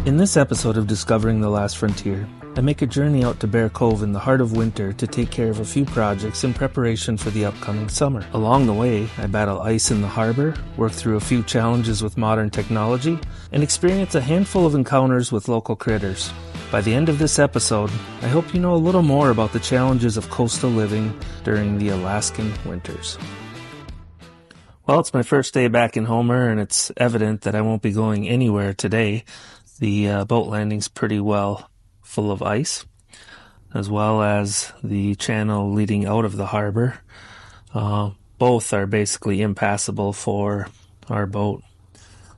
In this episode of Discovering the Last Frontier, I make a journey out to Bear Cove in the heart of winter to take care of a few projects in preparation for the upcoming summer. Along the way, I battle ice in the harbor, work through a few challenges with modern technology, and experience a handful of encounters with local critters. By the end of this episode, I hope you know a little more about the challenges of coastal living during the Alaskan winters. Well, it's my first day back in Homer, and it's evident that I won't be going anywhere today. The boat landing's pretty well full of ice, as well as the channel leading out of the harbor. Both are basically impassable for our boat.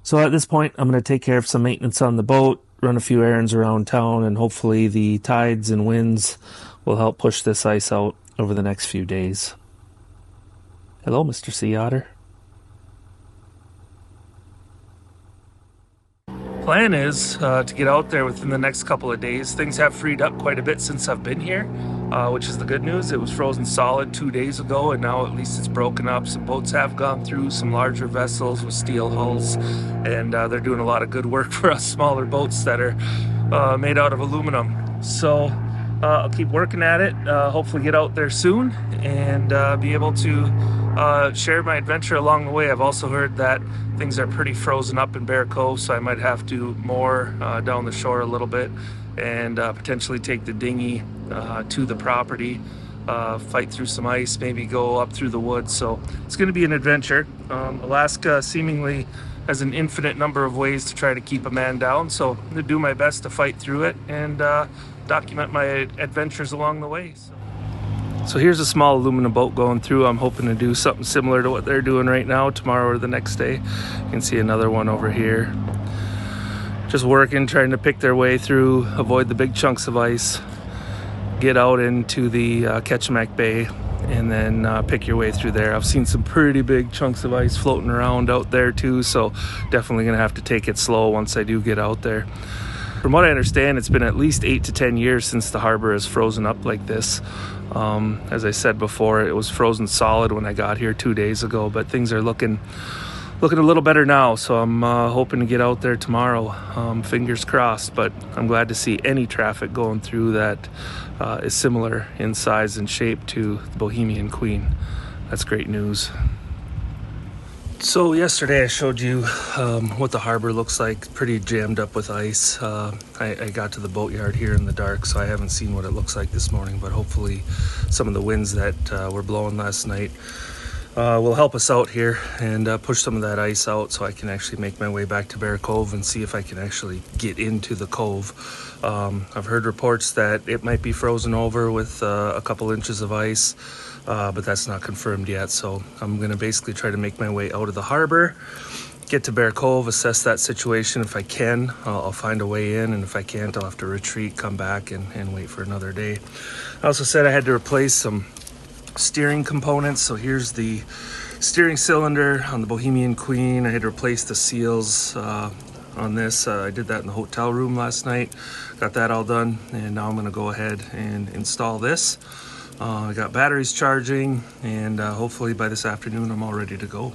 So at this point, I'm going to take care of some maintenance on the boat, run a few errands around town, and hopefully the tides and winds will help push this ice out over the next few days. Hello, Mr. Sea Otter. Plan is to get out there within the next couple of days. Things have freed up quite a bit since I've been here, which is the good news. It was frozen solid 2 days ago, and now at least it's broken up. Some boats have gone through, some larger vessels with steel hulls, and they're doing a lot of good work for us smaller boats that are made out of aluminum. So I'll keep working at it, hopefully get out there soon and be able to share my adventure along the way. I've also heard that things are pretty frozen up in Bear Cove, so I might have to moor down the shore a little bit and potentially take the dinghy to the property, fight through some ice, maybe go up through the woods. So it's going to be an adventure. Alaska seemingly has an infinite number of ways to try to keep a man down, so I'm going to do my best to fight through it and document my adventures along the way. So here's a small aluminum boat going through. I'm hoping to do something similar to what they're doing right now, tomorrow or the next day. You can see another one over here. Just working, trying to pick their way through, avoid the big chunks of ice, get out into the Kachemak Bay, and then pick your way through there. I've seen some pretty big chunks of ice floating around out there too, so definitely gonna have to take it slow once I do get out there. From what I understand, it's been at least 8 to 10 years since the harbor has frozen up like this. As I said before, it was frozen solid when I got here 2 days ago, but things are looking a little better now, so I'm hoping to get out there tomorrow. Fingers crossed, but I'm glad to see any traffic going through that is similar in size and shape to the Bohemian Queen. That's great news. So yesterday I showed you what the harbor looks like, pretty jammed up with ice. I got to the boatyard here in the dark, so I haven't seen what it looks like this morning, but hopefully some of the winds that were blowing last night will help us out here and push some of that ice out so I can actually make my way back to Bear Cove and see if I can actually get into the cove. I've heard reports that it might be frozen over with a couple inches of ice, but that's not confirmed yet. So I'm going to basically try to make my way out of the harbor, get to Bear Cove, assess that situation. If I can, I'll find a way in, and if I can't, I'll have to retreat, come back, and wait for another day. I also said I had to replace some steering components. So here's the steering cylinder on the Bohemian Queen. I had to replace the seals on this. I did that in the hotel room last night. Got that all done, and now I'm going to go ahead and install this. I got batteries charging, and hopefully by this afternoon I'm all ready to go.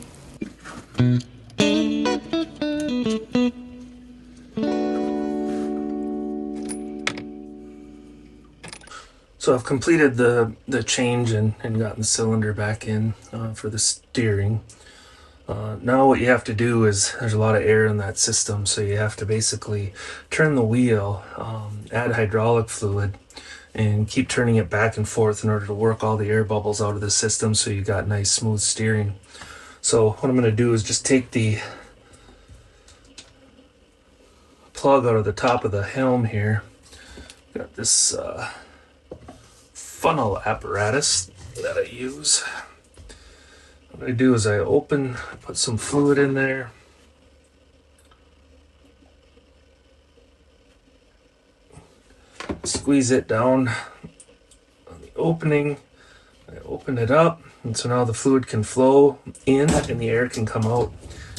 So I've completed the change and gotten the cylinder back in for the steering. Now what you have to do is, there's a lot of air in that system, so you have to basically turn the wheel, add hydraulic fluid, and keep turning it back and forth in order to work all the air bubbles out of the system so you got nice smooth steering. So what I'm going to do is just take the plug out of the top of the helm here. Got this funnel apparatus that I use. What I do is I put some fluid in there. Squeeze it down on the opening. I open it up, and so now the fluid can flow in and the air can come out.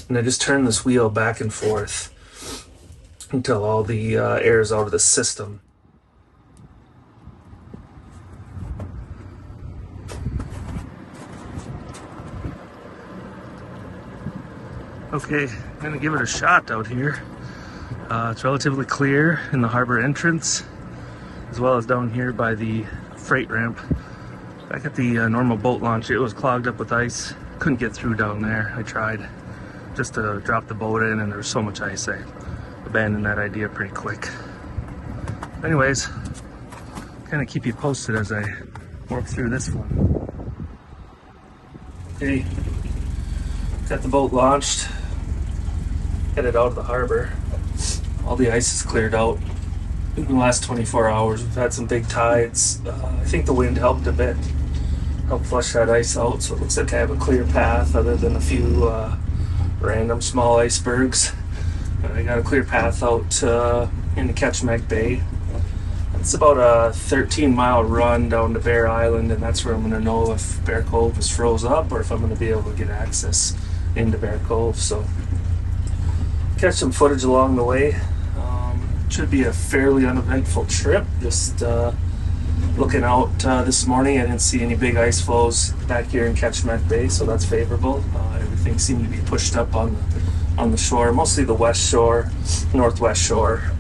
And I just turn this wheel back and forth until all the air is out of the system. Okay, I'm gonna give it a shot out here. It's relatively clear in the harbor entrance, as well as down here by the freight ramp. Back at the normal boat launch, it was clogged up with ice. Couldn't get through down there. I tried just to drop the boat in, and there was so much ice, I abandoned that idea pretty quick. Anyways, kind of keep you posted as I work through this one. Okay, got the boat launched, headed out of the harbor. All the ice is cleared out in the last 24 hours. We've had some big tides. I think the wind helped a bit, helped flush that ice out, so it looks like I have a clear path other than a few random small icebergs. I got a clear path out into Kachemak Bay. It's about a 13-mile run down to Bear Island, and that's where I'm going to know if Bear Cove is froze up or if I'm going to be able to get access into Bear Cove. So catch some footage along the way. Should be a fairly uneventful trip. Just looking out this morning, I didn't see any big ice flows back here in Kachemak Bay, so that's favorable. Everything seemed to be pushed up on the shore, mostly the west shore, northwest shore.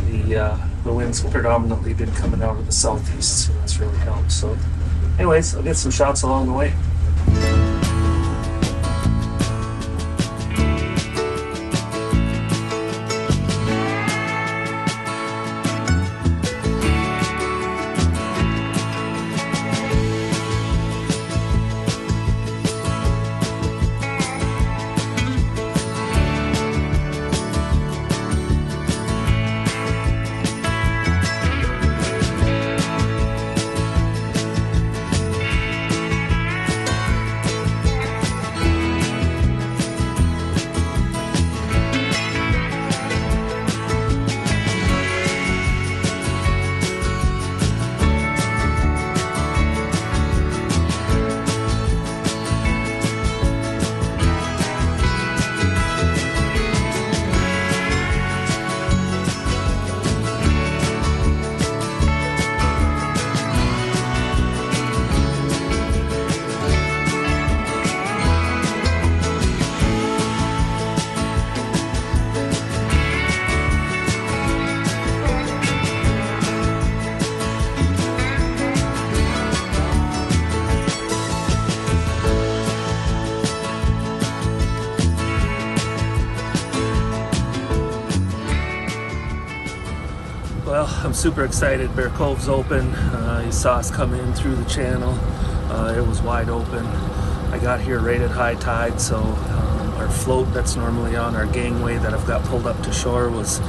The wind's predominantly been coming out of the southeast, so that's really helped. So anyways, I'll get some shots along the way. Well, I'm super excited. Bear Cove's open. You saw us come in through the channel. It was wide open. I got here right at high tide, so our float that's normally on our gangway that I've got pulled up to shore was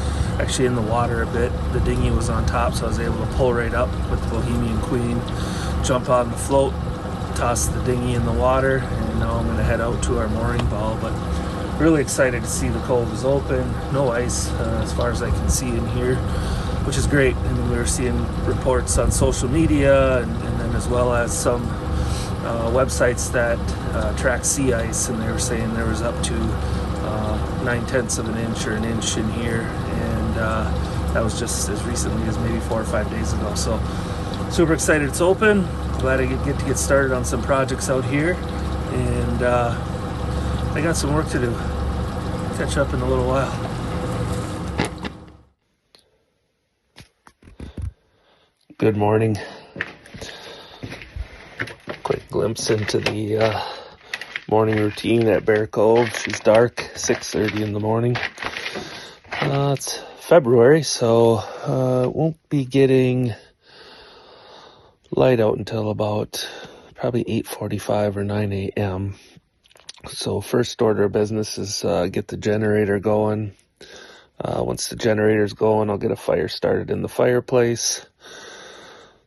actually in the water a bit. The dinghy was on top, so I was able to pull right up with the Bohemian Queen, jump on the float, toss the dinghy in the water, and now I'm going to head out to our mooring ball. But really excited to see the cove is open. No ice as far as I can see in here, which is great. I mean, we were seeing reports on social media and then as well as some websites that track sea ice, and they were saying there was up to 9/10 of an inch or an inch in here, and that was just as recently as maybe 4 or 5 days ago. So super excited it's open. Glad I get to get started on some projects out here, and I got some work to do. Catch up in a little while. Good morning. Quick glimpse into the morning routine at Bear Cove. She's dark, 6:30 in the morning. It's February, so it won't be getting light out until about probably 8:45 or 9 a.m. So first order of business is get the generator going. Once the generator's going, I'll get a fire started in the fireplace,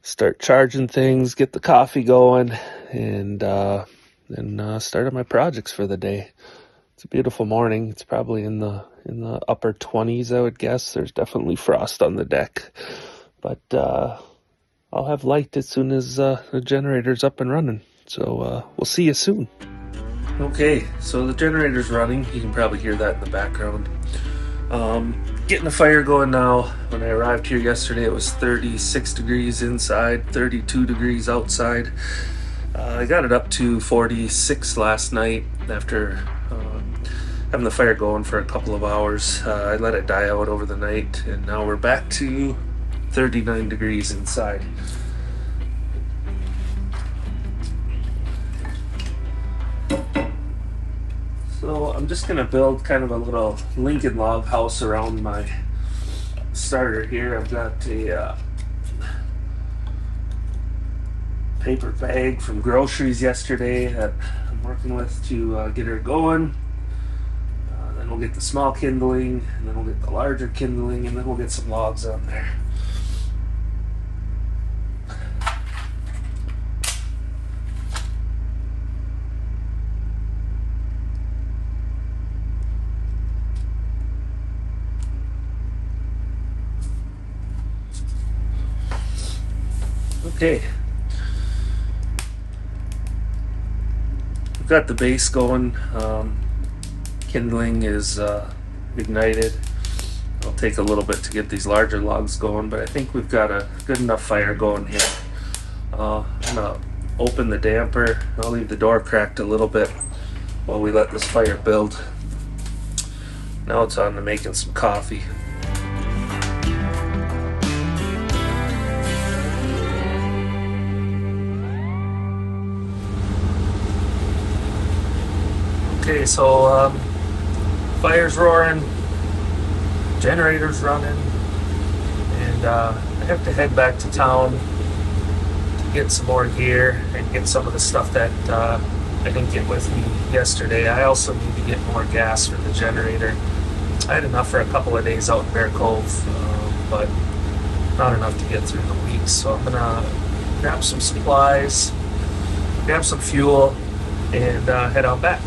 start charging things, get the coffee going, and then start on my projects for the day. It's a beautiful morning. It's probably in the upper 20s, I would guess. There's definitely frost on the deck, but I'll have light as soon as the generator's up and running. So we'll see you soon. Okay, so the generator's running. You can probably hear that in the background. Getting the fire going now. When I arrived here yesterday, it was 36 degrees inside, 32 degrees outside. I got it up to 46 last night after having the fire going for a couple of hours. I let it die out over the night, and now we're back to 39 degrees inside. So I'm just gonna build kind of a little Lincoln log house around my starter here. I've got a paper bag from groceries yesterday that I'm working with to get her going. Then we'll get the small kindling, and then we'll get the larger kindling, and then we'll get some logs on there. Okay. We've got the base going. Kindling is ignited. It'll take a little bit to get these larger logs going, but I think we've got a good enough fire going here. I'm gonna open the damper. I'll leave the door cracked a little bit while we let this fire build. Now it's on to making some coffee. Okay, so fire's roaring, generator's running, and I have to head back to town to get some more gear and get some of the stuff that I didn't get with me yesterday. I also need to get more gas for the generator. I had enough for a couple of days out in Bear Cove, but not enough to get through the week. So I'm gonna grab some supplies, grab some fuel, and head out back.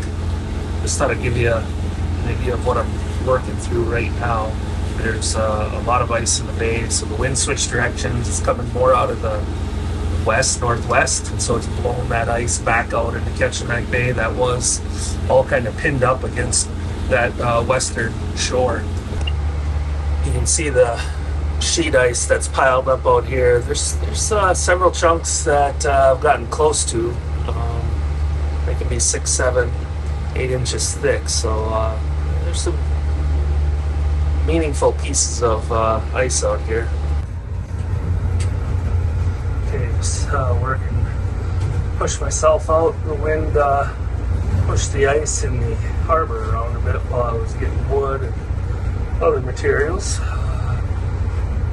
Just thought I'd give you an idea of what I'm working through right now. There's a lot of ice in the bay, so the wind switched directions. It's coming more out of the west-northwest, and so it's blowing that ice back out into Kachemak Bay that was all kind of pinned up against that western shore. You can see the sheet ice that's piled up out here. There's several chunks that I've gotten close to. They can be 6, 7, 8 inches thick, so there's some meaningful pieces of ice out here. Okay, just working, push myself out. The wind pushed the ice in the harbor around a bit while I was getting wood and other materials.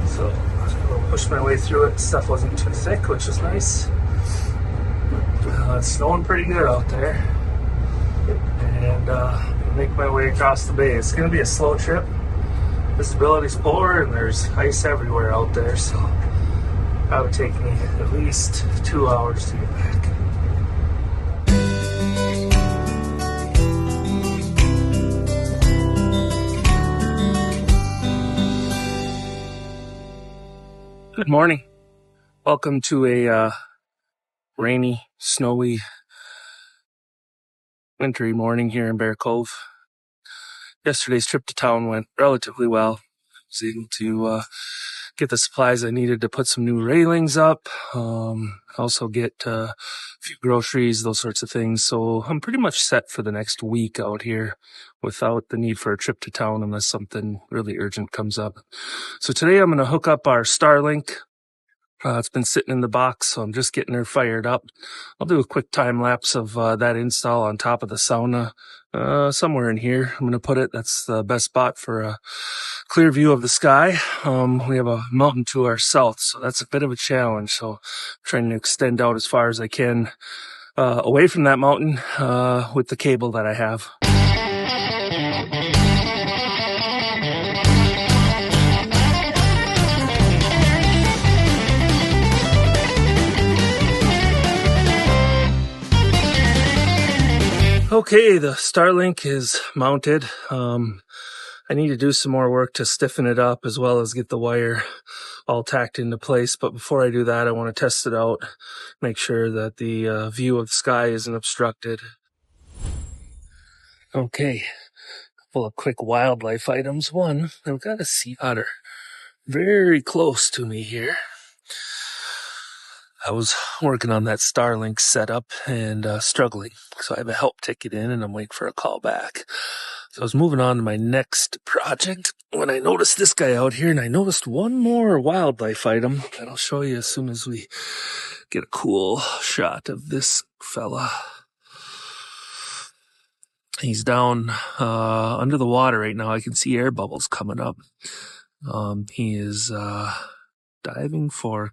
So I was able to push my way through it. Stuff wasn't too thick, which is nice. It's snowing pretty good out there. And make my way across the bay. It's going to be a slow trip. Visibility's poor and there's ice everywhere out there, so that would take me at least 2 hours to get back. Good morning. Welcome to a rainy, snowy, wintry morning here in Bear Cove. Yesterday's trip to town went relatively well. I was able to get the supplies I needed to put some new railings up, also get a few groceries, those sorts of things. So I'm pretty much set for the next week out here without the need for a trip to town unless something really urgent comes up. So today I'm going to hook up our Starlink. It's been sitting in the box, so I'm just getting her fired up. I'll do a quick time lapse of that install on top of the sauna, somewhere in here. I'm going to put it. That's the best spot for a clear view of the sky. We have a mountain to our south, so that's a bit of a challenge. So I'm trying to extend out as far as I can away from that mountain with the cable that I have. Okay, the Starlink is mounted. I need to do some more work to stiffen it up as well as get the wire all tacked into place. But before I do that, I want to test it out, make sure that the view of the sky isn't obstructed. Okay, a couple of quick wildlife items. One, I've got a sea otter very close to me here. I was working on that Starlink setup and struggling, so I have a help ticket in and I'm waiting for a call back. So I was moving on to my next project when I noticed this guy out here, and I noticed one more wildlife item that I'll show you as soon as we get a cool shot of this fella. He's down under the water right now. I can see air bubbles coming up. He is diving for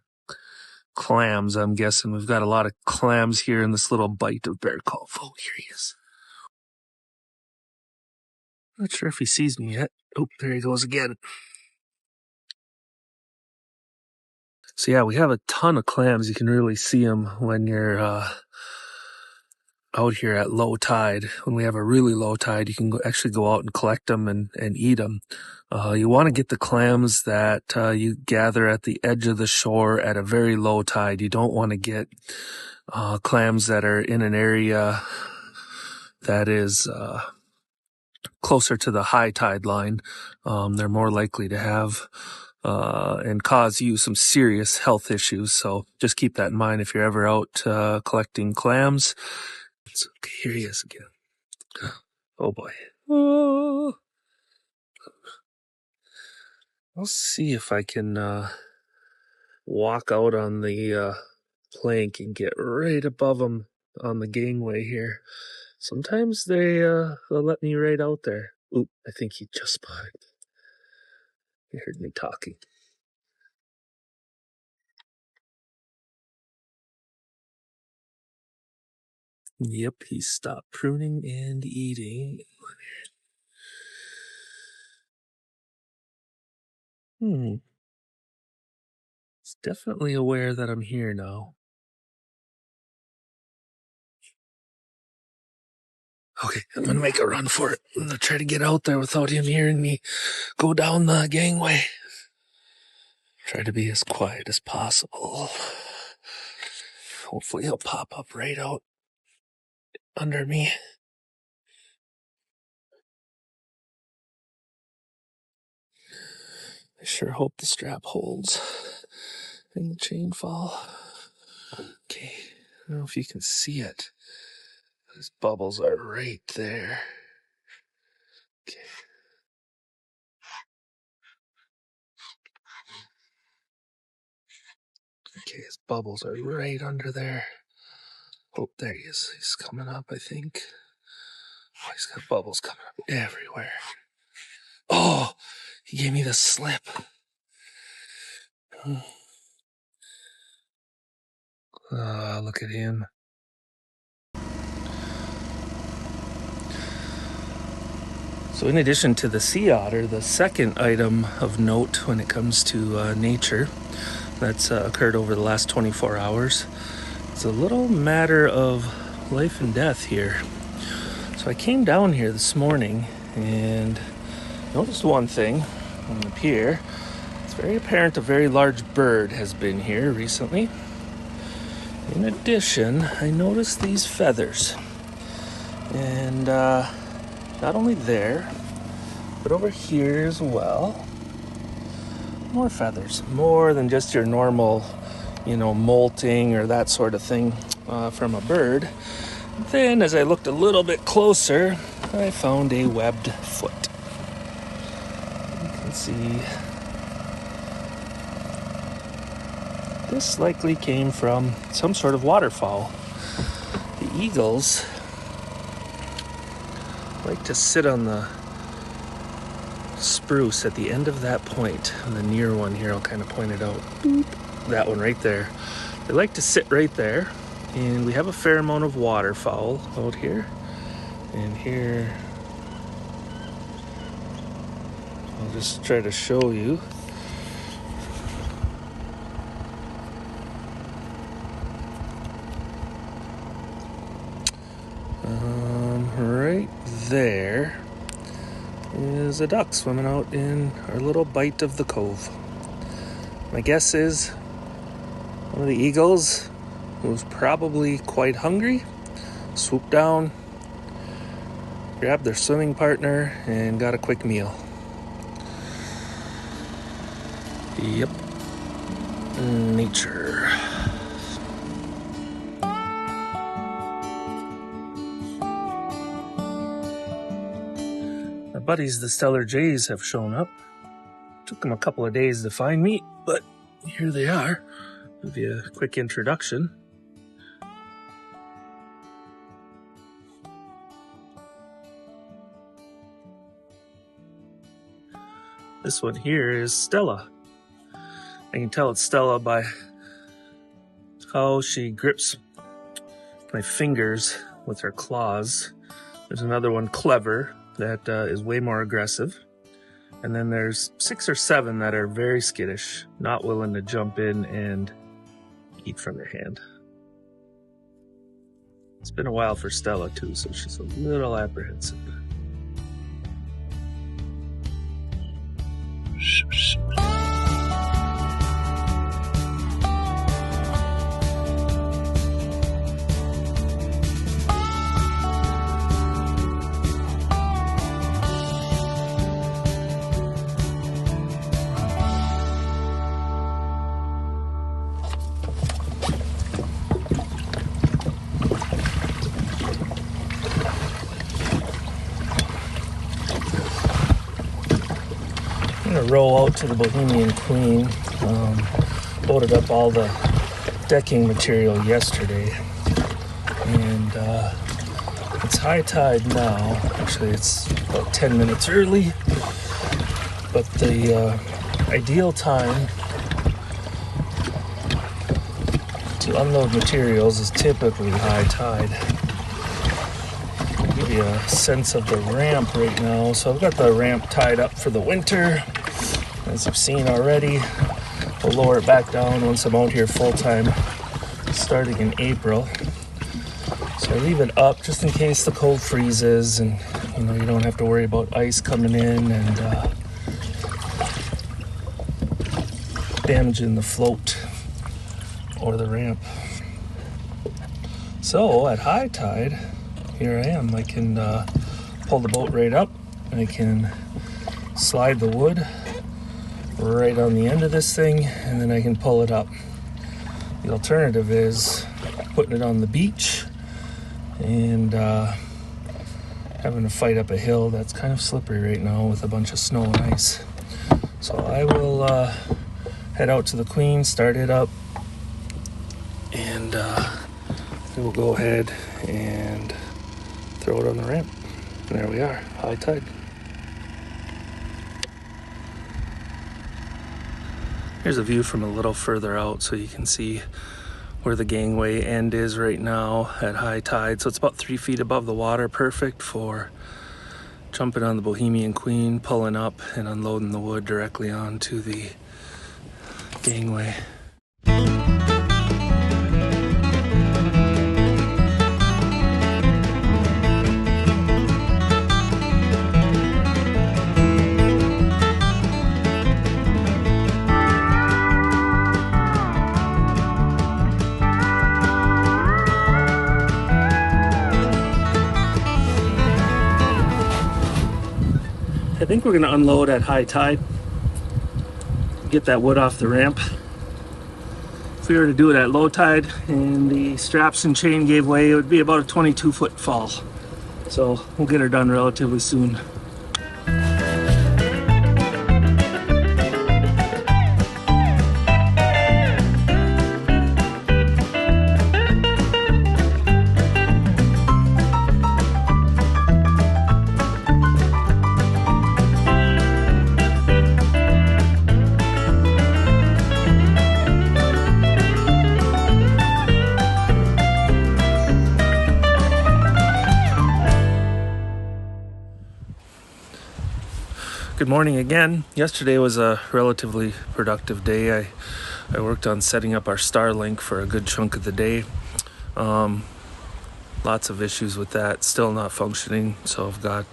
clams, I'm guessing. We've got a lot of clams here in this little bite of Bear Cove. Oh, here he is. Not sure if he sees me yet. Oh, there he goes again. So yeah, we have a ton of clams. You can really see them when you're out here at low tide. When we have a really low tide, you can actually go out and collect them and eat them. You want to get the clams that you gather at the edge of the shore at a very low tide. You don't want to get clams that are in an area that is closer to the high tide line. They're more likely to have and cause you some serious health issues. So just keep that in mind if you're ever out collecting clams. Okay, here he is again. Oh boy. Oh. I'll see if I can walk out on the plank and get right above him on the gangway here. Sometimes they'll let me right out there. Oop, I think he just spotted. He heard me talking. Yep, he stopped pruning and eating. He's definitely aware that I'm here now. Okay, I'm gonna make a run for it. I'm gonna try to get out there without him hearing me go down the gangway. Try to be as quiet as possible. Hopefully he'll pop up right out under me. I sure hope the strap holds and the chain fall. Okay, I don't know if you can see it. Those bubbles are right there. Okay. Okay, his bubbles are right under there. Oh, there he is. He's coming up, I think. Oh, he's got bubbles coming up everywhere. Oh, he gave me the slip. Look at him. So in addition to the sea otter, the second item of note when it comes to nature that's occurred over the last 24 hours, it's a little matter of life and death here. So I came down here this morning and noticed one thing on the pier. It's very apparent a very large bird has been here recently. In addition, I noticed these feathers. And not only there, but over here as well. More feathers. More than just your normal, molting or that sort of thing from a bird. Then, as I looked a little bit closer, I found a webbed foot. You can see this likely came from some sort of waterfowl. The eagles like to sit on the spruce at the end of that point. And the near one here, I'll kind of point it out. Boop. That one right there. They like to sit right there. And we have a fair amount of waterfowl out here. And here, I'll just try to show you. Right there is a duck swimming out in our little bite of the cove. My guess is one of the eagles, who was probably quite hungry, swooped down, grabbed their swimming partner, and got a quick meal. Yep. Nature. buddies, the Steller Jays, have shown up. Took them a couple of days to find me, but here they are. Give you a quick introduction. This one here is Stella. I can tell it's Stella by how she grips my fingers with her claws. There's another one, Clever, that is way more aggressive. And then there's 6 or 7 that are very skittish, not willing to jump in and eat from your hand. It's been a while for Stella too, so she's a little apprehensive. I'm gonna roll out to the Bohemian Queen. Loaded up all the decking material yesterday, and it's high tide now. Actually, it's about 10 minutes early, but the ideal time to unload materials is typically high tide. I'll give you a sense of the ramp right now. So I've got the ramp tied up for the winter, as you've seen already. We'll lower it back down once I'm out here full-time, starting in April. So I leave it up just in case the cold freezes, and you don't have to worry about ice coming in and damaging the float or the ramp. So at high tide, here I am. I can pull the boat right up. I can slide the wood right on the end of this thing, and then I can pull it up. The alternative is putting it on the beach and having to fight up a hill that's kind of slippery right now with a bunch of snow and ice. So I will head out to the Queen, start it up, and we'll go ahead and throw it on the ramp. And there we are, high tide. Here's a view from a little further out so you can see where the gangway end is right now at high tide. So it's about 3 feet above the water, perfect for jumping on the Bohemian Queen, pulling up and unloading the wood directly onto the gangway. I think we're going to unload at high tide, get that wood off the ramp. If we were to do it at low tide and the straps and chain gave way, it would be about a 22-foot fall. So we'll get her done relatively soon. Good morning again. Yesterday was a relatively productive day. I worked on setting up our Starlink for a good chunk of the day. Lots of issues with that, still not functioning. So I've got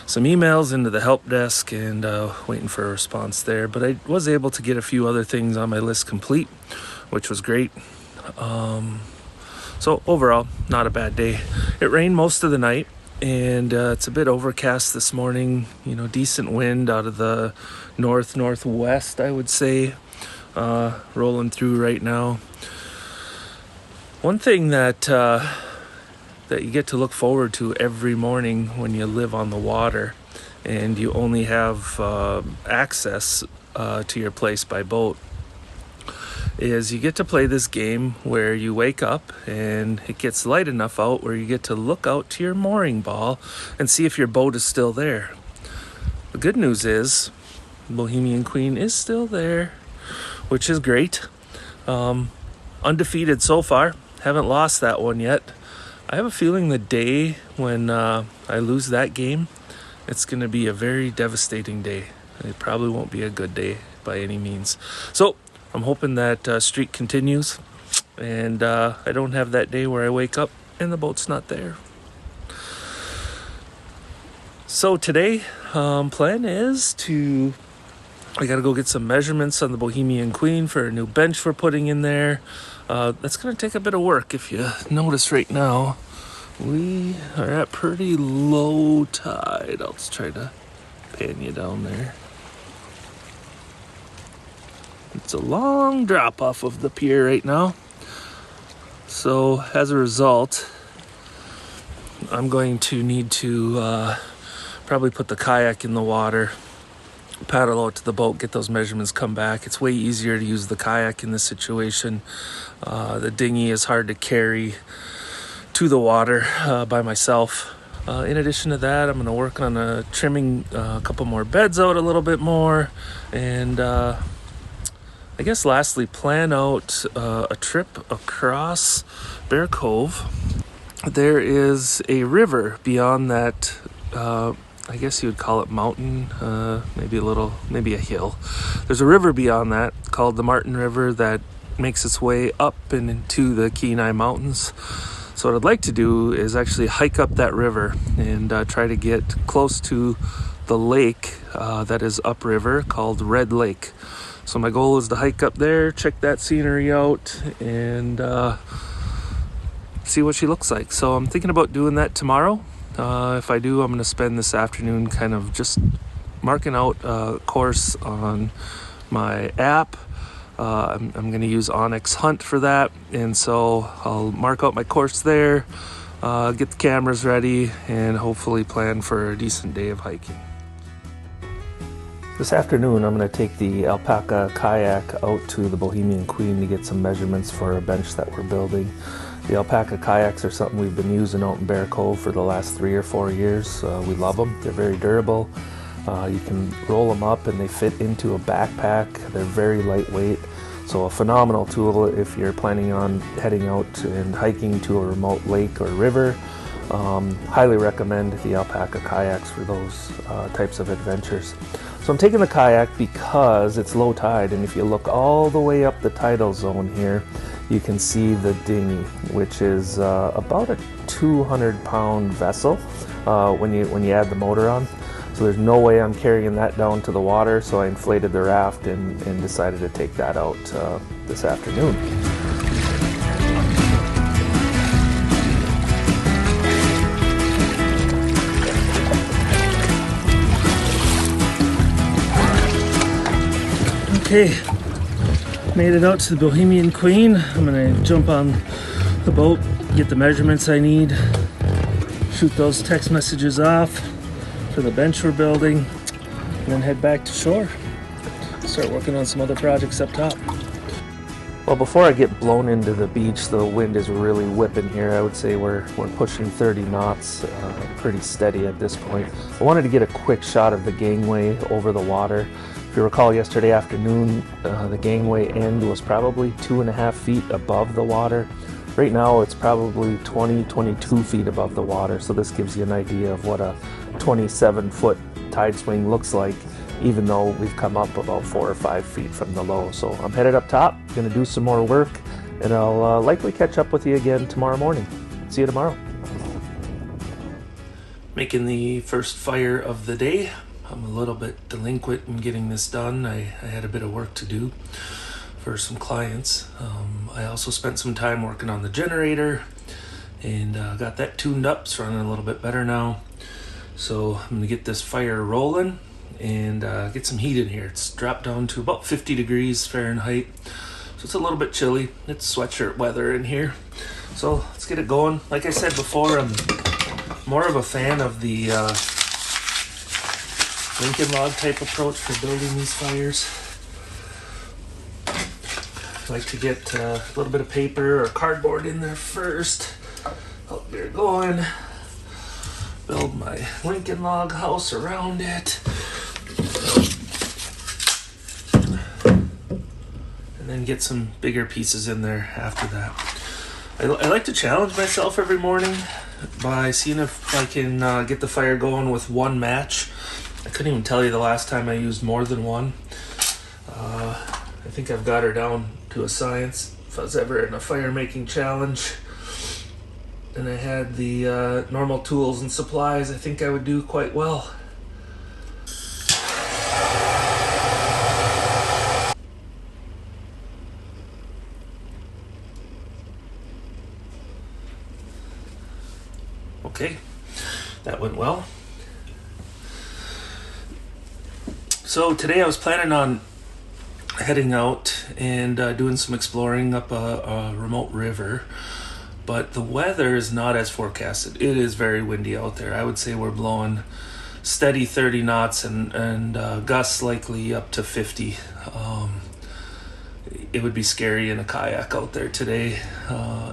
some emails into the help desk and waiting for a response there. But I was able to get a few other things on my list complete, which was great. So overall, not a bad day. It rained most of the night. And it's a bit overcast this morning, decent wind out of the northwest, I would say, rolling through right now. One thing that you get to look forward to every morning when you live on the water and you only have access to your place by boat, is you get to play this game where you wake up and it gets light enough out where you get to look out to your mooring ball and see if your boat is still there. The good news is Bohemian Queen is still there, which is great. Undefeated so far. Haven't lost that one yet. I have a feeling the day when I lose that game, it's going to be a very devastating day. It probably won't be a good day by any means. So I'm hoping that streak continues and I don't have that day where I wake up and the boat's not there. So today, plan is I gotta go get some measurements on the Bohemian Queen for a new bench we're putting in there. That's gonna take a bit of work. If you notice right now, we are at pretty low tide. I'll just try to pan you down there. It's a long drop off of the pier right now. So as a result, I'm going to need to probably put the kayak in the water, paddle out to the boat, get those measurements, come back. It's way easier to use the kayak in this situation. The dinghy is hard to carry to the water by myself. In addition to that, I'm going to work on trimming a couple more beds out a little bit more, and I guess lastly, plan out a trip across Bear Cove. There is a river beyond that, I guess you would call it mountain, maybe a hill. There's a river beyond that called the Martin River that makes its way up and into the Kenai Mountains. So what I'd like to do is actually hike up that river and try to get close to the lake that is upriver called Red Lake. So my goal is to hike up there, check that scenery out, and see what she looks like. So I'm thinking about doing that tomorrow. If I do, I'm going to spend this afternoon kind of just marking out a course on my app. I'm going to use Onyx Hunt for that, and so I'll mark out my course there, get the cameras ready, and hopefully plan for a decent day of hiking. This afternoon, I'm going to take the Alpacka Kayak out to the Bohemian Queen to get some measurements for a bench that we're building. The Alpacka Kayaks are something we've been using out in Bear Cove for the last 3 or 4 years. We love them. They're very durable. You can roll them up and they fit into a backpack. They're very lightweight. So a phenomenal tool if you're planning on heading out and hiking to a remote lake or river. Highly recommend the Alpacka Kayaks for those types of adventures. So I'm taking the kayak because it's low tide, and if you look all the way up the tidal zone here, you can see the dinghy, which is about a 200-pound vessel when you add the motor on. So there's no way I'm carrying that down to the water, so I inflated the raft and decided to take that out this afternoon. Okay, made it out to the Bohemian Queen. I'm gonna jump on the boat, get the measurements I need, shoot those text messages off for the bench we're building, and then head back to shore. Start working on some other projects up top. Well, before I get blown into the beach, the wind is really whipping here. I would say we're pushing 30 knots, pretty steady at this point. I wanted to get a quick shot of the gangway over the water. If you recall, yesterday afternoon, the gangway end was probably 2.5 feet above the water. Right now, it's probably 22 feet above the water, so this gives you an idea of what a 27-foot tide swing looks like, even though we've come up about 4 or 5 feet from the low. So I'm headed up top, gonna do some more work, and I'll likely catch up with you again tomorrow morning. See you tomorrow. Making the first fire of the day. I'm a little bit delinquent in getting this done. I had a bit of work to do for some clients. I also spent some time working on the generator and got that tuned up. It's running a little bit better now. So I'm gonna get this fire rolling and get some heat in here. It's dropped down to about 50 degrees Fahrenheit. So it's a little bit chilly. It's sweatshirt weather in here. So let's get it going. Like I said before, I'm more of a fan of the Lincoln log type approach for building these fires. I like to get a little bit of paper or cardboard in there first. Help get going. Build my Lincoln log house around it. And then get some bigger pieces in there after that. I like to challenge myself every morning by seeing if I can get the fire going with one match. I couldn't even tell you the last time I used more than one. I think I've got her down to a science. If I was ever in a fire making challenge and I had the normal tools and supplies, I think I would do quite well. Okay, that went well. So today I was planning on heading out and doing some exploring up a remote river, but the weather is not as forecasted. It is very windy out there. I would say we're blowing steady 30 knots and gusts likely up to 50. It would be scary in a kayak out there today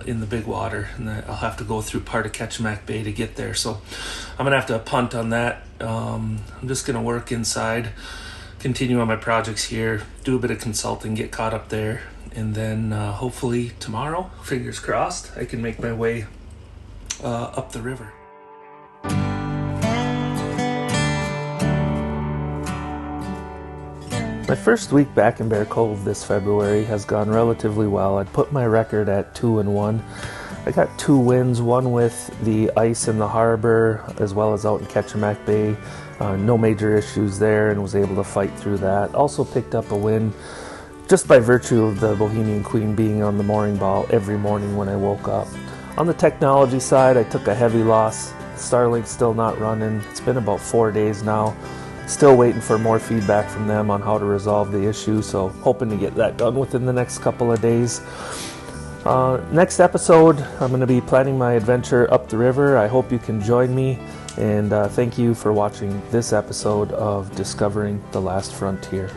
in the big water, and I'll have to go through part of Kachemak Bay to get there, so I'm gonna have to punt on that. I'm just gonna work inside, continue on my projects here, do a bit of consulting, get caught up there, and then hopefully tomorrow, fingers crossed, I can make my way up the river. My first week back in Bear Cove this February has gone relatively well. I'd put my record at 2-1. I got 2 wins, one with the ice in the harbor as well as out in Kachemak Bay. No major issues there, and was able to fight through that. Also picked up a win just by virtue of the Bohemian Queen being on the mooring ball every morning when I woke up. On the technology side, I took a heavy loss. Starlink's still not running. It's been about 4 days now. Still waiting for more feedback from them on how to resolve the issue, so hoping to get that done within the next couple of days. Next episode, I'm going to be planning my adventure up the river. I hope you can join me, and thank you for watching this episode of Discovering the Last Frontier.